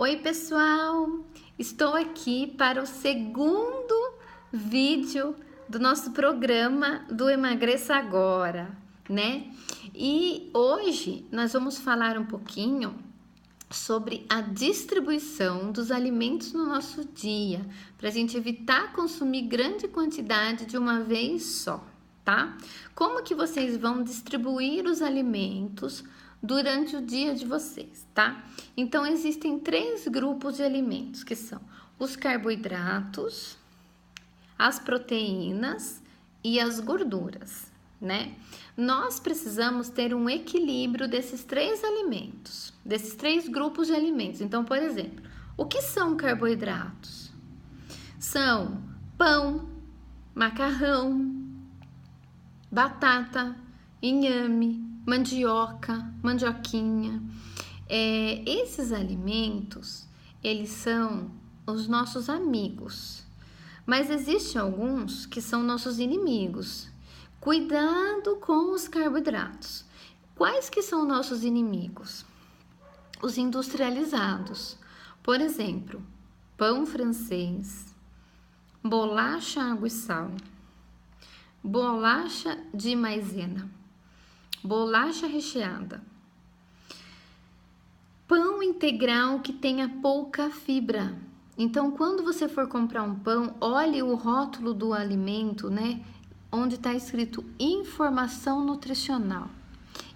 Oi, pessoal! Estou aqui para o segundo vídeo do nosso programa do Emagreça Agora, né? E hoje nós vamos falar um pouquinho sobre a distribuição dos alimentos no nosso dia, para a gente evitar consumir grande quantidade de uma vez só, tá? Como que vocês vão distribuir os alimentos durante o dia de vocês, tá? Então, existem 3 grupos de alimentos, que são os carboidratos, as proteínas e as gorduras, né? Nós precisamos ter um equilíbrio desses 3 alimentos, desses 3 grupos de alimentos. Então, por exemplo, o que são carboidratos? São pão, macarrão, batata, inhame, mandioquinha. Esses alimentos, eles são os nossos amigos, mas existem alguns que são nossos inimigos. Cuidado com os carboidratos. Quais que são nossos inimigos? Os industrializados. Por exemplo, pão francês, bolacha água e sal, bolacha de maisena, bolacha recheada, pão integral que tenha pouca fibra. Então, quando você for comprar um pão, olhe o rótulo do alimento, né? Onde está escrito informação nutricional.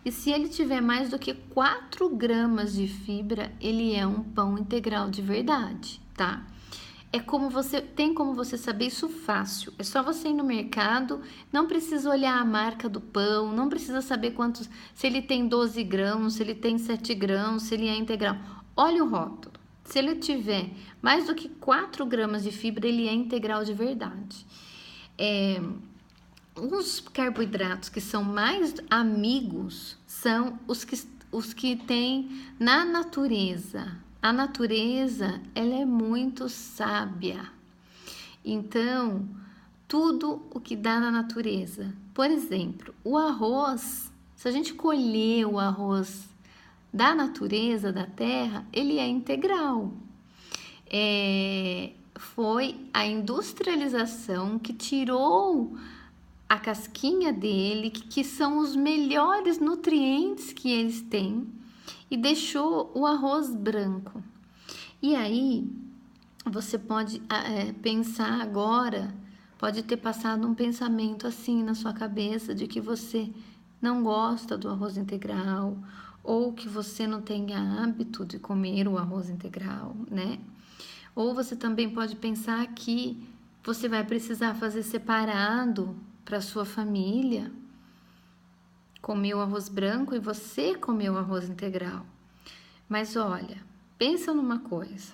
E se ele tiver mais do que 4 gramas de fibra, ele é um pão integral de verdade, tá? Tem como você saber isso fácil. É só você ir no mercado, não precisa olhar a marca do pão, não precisa saber quantos, se ele tem 12 grãos, se ele tem 7 grãos, se ele é integral. Olha o rótulo. Se ele tiver mais do que 4 gramas de fibra, ele é integral de verdade. Os carboidratos que são mais amigos são os que tem na natureza. A natureza, ela é muito sábia. Então, tudo o que dá na natureza. Por exemplo, o arroz, se a gente colher o arroz da natureza, da terra, ele é integral. Foi a industrialização que tirou a casquinha dele, que são os melhores nutrientes que eles têm, e deixou o arroz branco. E aí, você pode pensar agora, pode ter passado um pensamento assim na sua cabeça, de que você não gosta do arroz integral, ou que você não tem hábito de comer o arroz integral, né? Ou você também pode pensar que você vai precisar fazer separado para sua família, comer o arroz branco e você comer o arroz integral. Mas olha, pensa numa coisa.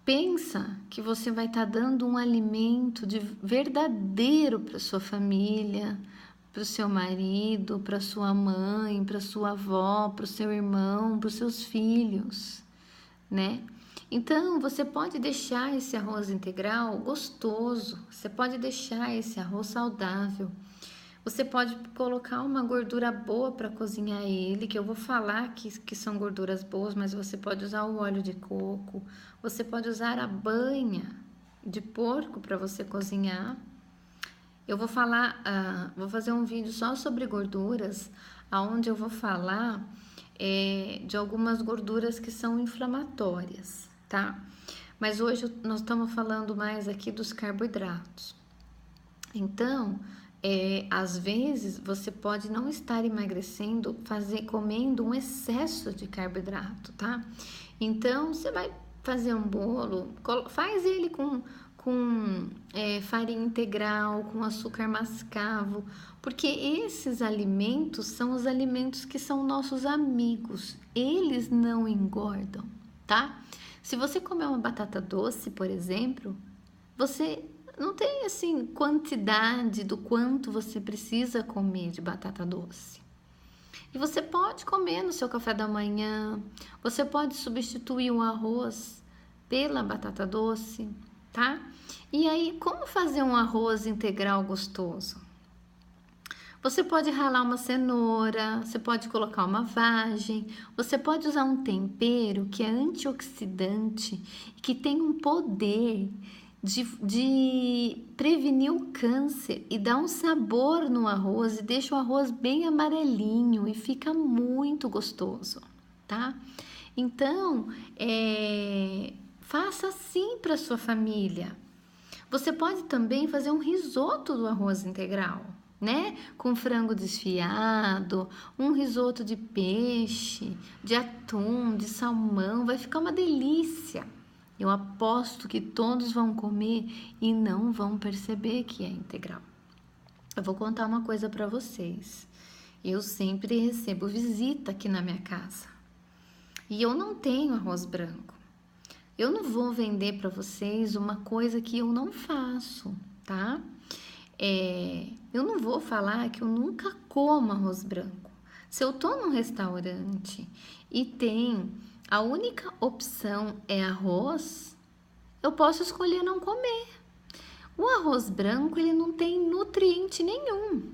Pensa que você vai estar dando um alimento verdadeiro para sua família, para o seu marido, para sua mãe, para sua avó, para o seu irmão, para os seus filhos, né? Então, você pode deixar esse arroz integral gostoso, você pode deixar esse arroz saudável, você pode colocar uma gordura boa para cozinhar ele, que eu vou falar que são gorduras boas, mas você pode usar o óleo de coco, você pode usar a banha de porco para você cozinhar. Eu vou vou fazer um vídeo só sobre gorduras, onde eu vou falar de algumas gorduras que são inflamatórias, tá? Mas hoje nós estamos falando mais aqui dos carboidratos. Então, às vezes você pode não estar emagrecendo comendo um excesso de carboidrato, tá? Então, você vai fazer um bolo, faz ele com farinha integral, com açúcar mascavo, porque esses alimentos são os alimentos que são nossos amigos, eles não engordam, tá? Se você comer uma batata doce, por exemplo, você não tem assim quantidade do quanto você precisa comer de batata doce. E você pode comer no seu café da manhã, você pode substituir o arroz pela batata doce, tá? E aí, como fazer um arroz integral gostoso? Você pode ralar uma cenoura, você pode colocar uma vagem, você pode usar um tempero que é antioxidante, que tem um poder de prevenir o câncer e dá um sabor no arroz e deixa o arroz bem amarelinho e fica muito gostoso, tá? Então, faça assim para sua família. Você pode também fazer um risoto do arroz integral, né? Com frango desfiado, um risoto de peixe, de atum, de salmão, vai ficar uma delícia. Eu aposto que todos vão comer e não vão perceber que é integral. Eu vou contar uma coisa para vocês. Eu sempre recebo visita aqui na minha casa e eu não tenho arroz branco. Eu não vou vender para vocês uma coisa que eu não faço, tá? Eu não vou falar que eu nunca como arroz branco. Se eu tô num restaurante e tem a única opção é arroz, eu posso escolher não comer. O arroz branco, ele não tem nutriente nenhum,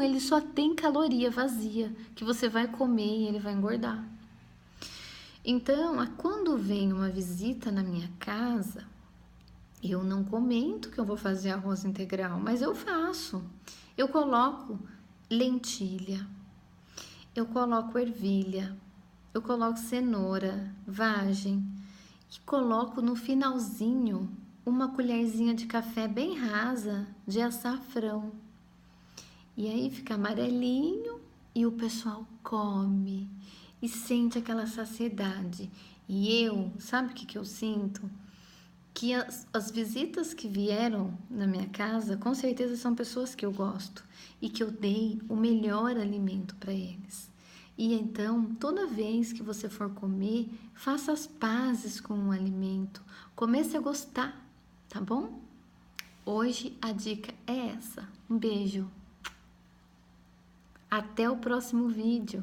ele só tem caloria vazia que você vai comer e ele vai engordar. Então, quando vem uma visita na minha casa, eu não comento que eu vou fazer arroz integral, mas eu faço. Eu coloco lentilha, eu coloco ervilha, eu coloco cenoura, vagem e coloco no finalzinho uma colherzinha de café bem rasa de açafrão. E aí fica amarelinho e o pessoal come e sente aquela saciedade. E sabe o que eu sinto? Que as visitas que vieram na minha casa, com certeza são pessoas que eu gosto e que eu dei o melhor alimento para eles. E então, toda vez que você for comer, faça as pazes com o alimento, comece a gostar, tá bom? Hoje a dica é essa. Um beijo. Até o próximo vídeo.